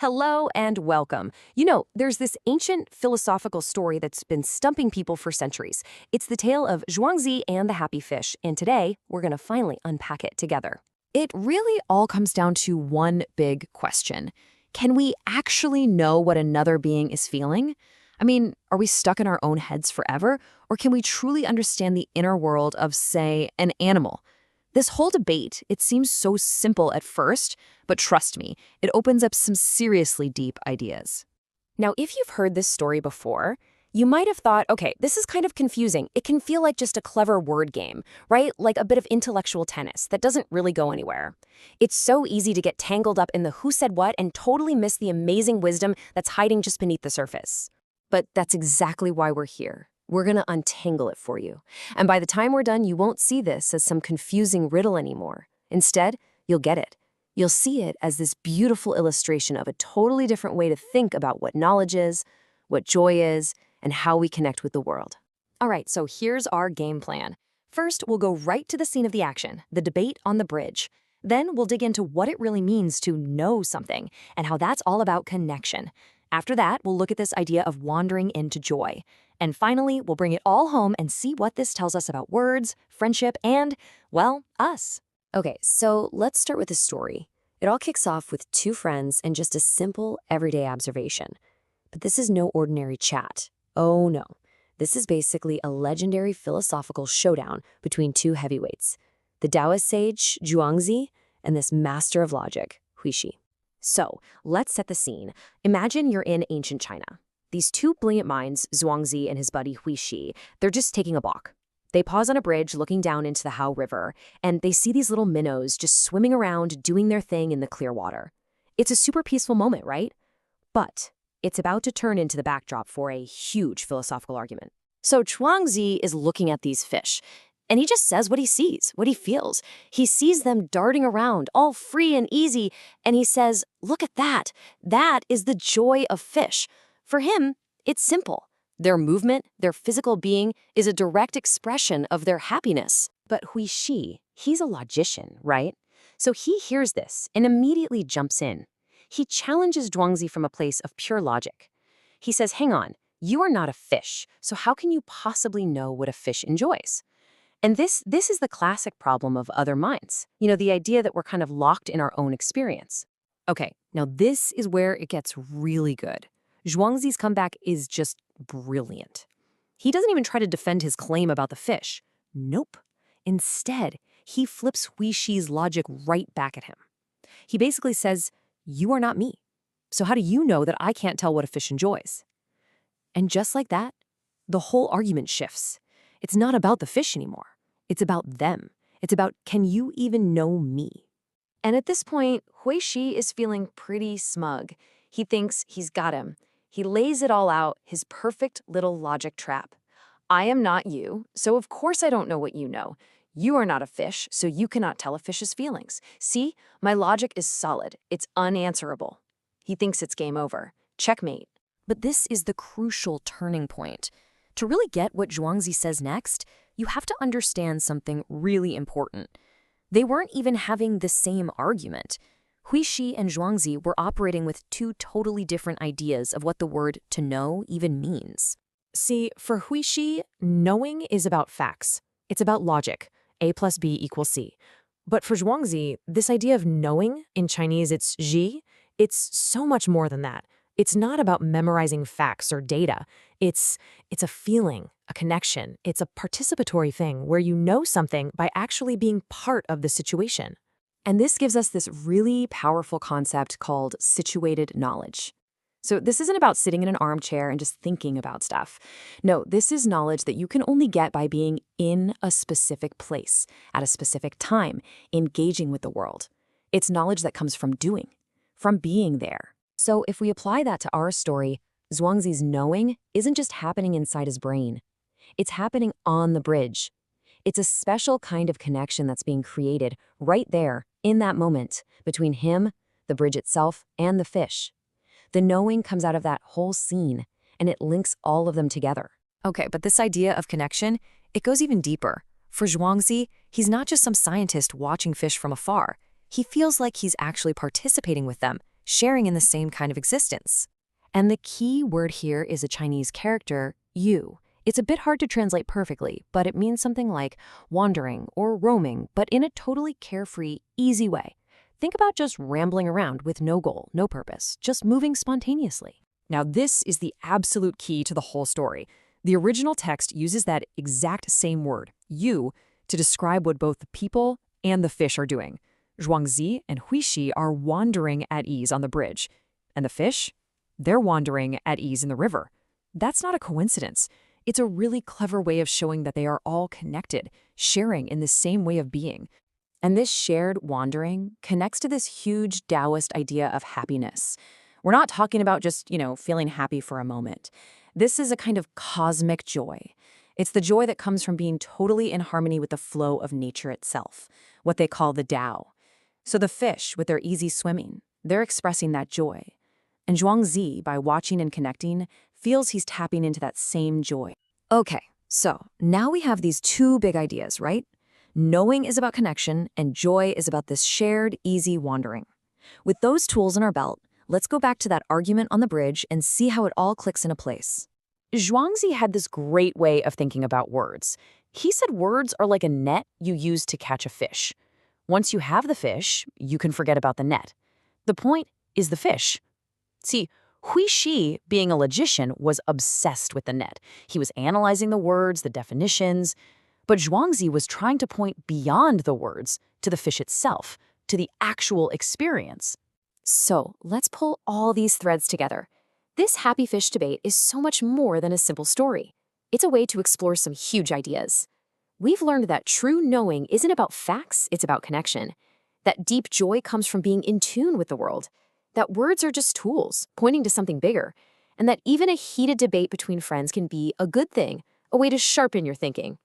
Hello and welcome. There's this ancient philosophical story that's been stumping people for centuries. It's the tale of Zhuangzi and the happy fish, and today we're going to finally unpack it together. It really all comes down to one big question. Can we actually know what another being is feeling? I mean, are we stuck in our own heads forever? Or can we truly understand the inner world of, say, an animal? This whole debate, it seems so simple at first, but trust me, it opens up some seriously deep ideas. Now, if you've heard this story before, you might have thought, okay, this is kind of confusing. It can feel like just a clever word game, right? Like a bit of intellectual tennis that doesn't really go anywhere. It's so easy to get tangled up in the who said what and totally miss the amazing wisdom that's hiding just beneath the surface. But that's exactly why we're here. We're going to untangle it for you. And by the time we're done, you won't see this as some confusing riddle anymore. Instead, you'll get it. You'll see it as this beautiful illustration of a totally different way to think about what knowledge is, what joy is, and how we connect with the world. All right, so here's our game plan. First, we'll go right to the scene of the action, the debate on the bridge. Then we'll dig into what it really means to know something and how that's all about connection. After that, we'll look at this idea of wandering into joy. And finally, we'll bring it all home and see what this tells us about words, friendship, and, well, us. Okay, so let's start with the story. It all kicks off with two friends and just a simple, everyday observation. But this is no ordinary chat. Oh no. This is basically a legendary philosophical showdown between two heavyweights, the Taoist sage, Zhuangzi, and this master of logic, Hui Shi. So, let's set the scene. Imagine you're in ancient China. These two brilliant minds, Zhuangzi and his buddy Hui Shi, they're just taking a walk. They pause on a bridge looking down into the Hao River, and they see these little minnows just swimming around, doing their thing in the clear water. It's a super peaceful moment, right? But it's about to turn into the backdrop for a huge philosophical argument. So Zhuangzi is looking at these fish, and he just says what he sees, what he feels. He sees them darting around, all free and easy, and he says, look at that. That is the joy of fish. For him, it's simple. Their movement, their physical being, is a direct expression of their happiness. But Hui Shi, he's a logician, right? So he hears this and immediately jumps in. He challenges Zhuangzi from a place of pure logic. He says, hang on, you are not a fish, so how can you possibly know what a fish enjoys? And this is the classic problem of other minds. The idea that we're kind of locked in our own experience. Okay, now this is where it gets really good. Zhuangzi's comeback is just brilliant. He doesn't even try to defend his claim about the fish. Nope. Instead, he flips Hui Shi's logic right back at him. He basically says, you are not me. So how do you know that I can't tell what a fish enjoys? And just like that, the whole argument shifts. It's not about the fish anymore. It's about them. It's about, can you even know me? And at this point, Hui Shi is feeling pretty smug. He thinks he's got him. He lays it all out, his perfect little logic trap. I am not you, so of course I don't know what you know. You are not a fish, so you cannot tell a fish's feelings. See, my logic is solid. It's unanswerable. He thinks it's game over. Checkmate. But this is the crucial turning point. To really get what Zhuangzi says next, you have to understand something really important. They weren't even having the same argument. Hui Shi and Zhuangzi were operating with two totally different ideas of what the word to know even means. See, for Hui Shi, knowing is about facts. It's about logic. A plus B equals C. But for Zhuangzi, this idea of knowing, in Chinese it's ji, it's so much more than that. It's not about memorizing facts or data. It's a feeling, a connection. It's a participatory thing where you know something by actually being part of the situation. And this gives us this really powerful concept called situated knowledge. So this isn't about sitting in an armchair and just thinking about stuff. No, this is knowledge that you can only get by being in a specific place, at a specific time, engaging with the world. It's knowledge that comes from doing, from being there. So if we apply that to our story, Zhuangzi's knowing isn't just happening inside his brain. It's happening on the bridge. It's a special kind of connection that's being created right there, in that moment, between him, the bridge itself, and the fish. The knowing comes out of that whole scene, and it links all of them together. Okay, but this idea of connection, it goes even deeper. For Zhuangzi, he's not just some scientist watching fish from afar. He feels like he's actually participating with them, sharing in the same kind of existence. And the key word here is a Chinese character, yu. It's a bit hard to translate perfectly, but it means something like wandering or roaming, but in a totally carefree, easy way. Think about just rambling around with no goal, no purpose, just moving spontaneously. Now, this is the absolute key to the whole story. The original text uses that exact same word, yu, to describe what both the people and the fish are doing. Zhuangzi and Hui Shi are wandering at ease on the bridge. And the fish? They're wandering at ease in the river. That's not a coincidence. It's a really clever way of showing that they are all connected, sharing in the same way of being. And this shared wandering connects to this huge Taoist idea of happiness. We're not talking about just, feeling happy for a moment. This is a kind of cosmic joy. It's the joy that comes from being totally in harmony with the flow of nature itself, what they call the Tao. So the fish, with their easy swimming, they're expressing that joy. And Zhuangzi, by watching and connecting, feels he's tapping into that same joy. Okay, so now we have these two big ideas, right? Knowing is about connection, and joy is about this shared, easy wandering. With those tools in our belt, let's go back to that argument on the bridge and see how it all clicks into place. Zhuangzi had this great way of thinking about words. He said words are like a net you use to catch a fish. Once you have the fish, you can forget about the net. The point is the fish. See, Hui Shi, being a logician, was obsessed with the net. He was analyzing the words, the definitions. But Zhuangzi was trying to point beyond the words to the fish itself, to the actual experience. So let's pull all these threads together. This happy fish debate is so much more than a simple story. It's a way to explore some huge ideas. We've learned that true knowing isn't about facts, it's about connection. That deep joy comes from being in tune with the world. That words are just tools, pointing to something bigger. And that even a heated debate between friends can be a good thing, a way to sharpen your thinking.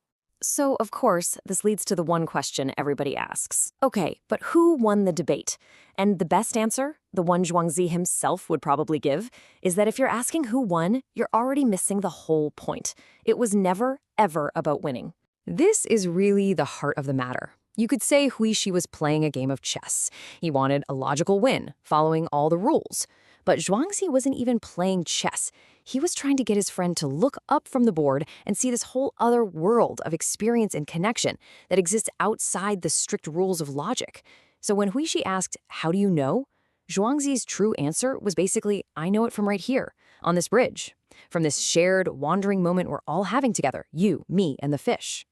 So, of course, this leads to the one question everybody asks. Okay, but who won the debate? And the best answer, the one Zhuangzi himself would probably give, is that if you're asking who won, you're already missing the whole point. It was never, ever about winning. This is really the heart of the matter. You could say Hui Shi was playing a game of chess. He wanted a logical win, following all the rules. But Zhuangzi wasn't even playing chess. He was trying to get his friend to look up from the board and see this whole other world of experience and connection that exists outside the strict rules of logic. So when Hui Shi asked, "How do you know?" Zhuangzi's true answer was basically, "I know it from right here, on this bridge, from this shared, wandering moment we're all having together, you, me, and the fish."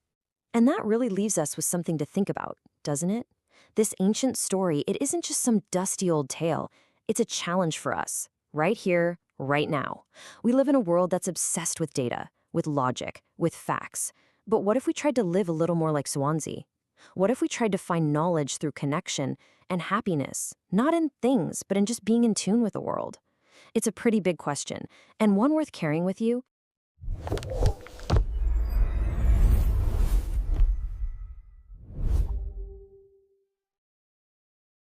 And that really leaves us with something to think about, doesn't it? This ancient story, it isn't just some dusty old tale. It's a challenge for us, right here, right now. We live in a world that's obsessed with data, with logic, with facts. But what if we tried to live a little more like Zhuangzi? What if we tried to find knowledge through connection and happiness, not in things, but in just being in tune with the world? It's a pretty big question, and one worth carrying with you.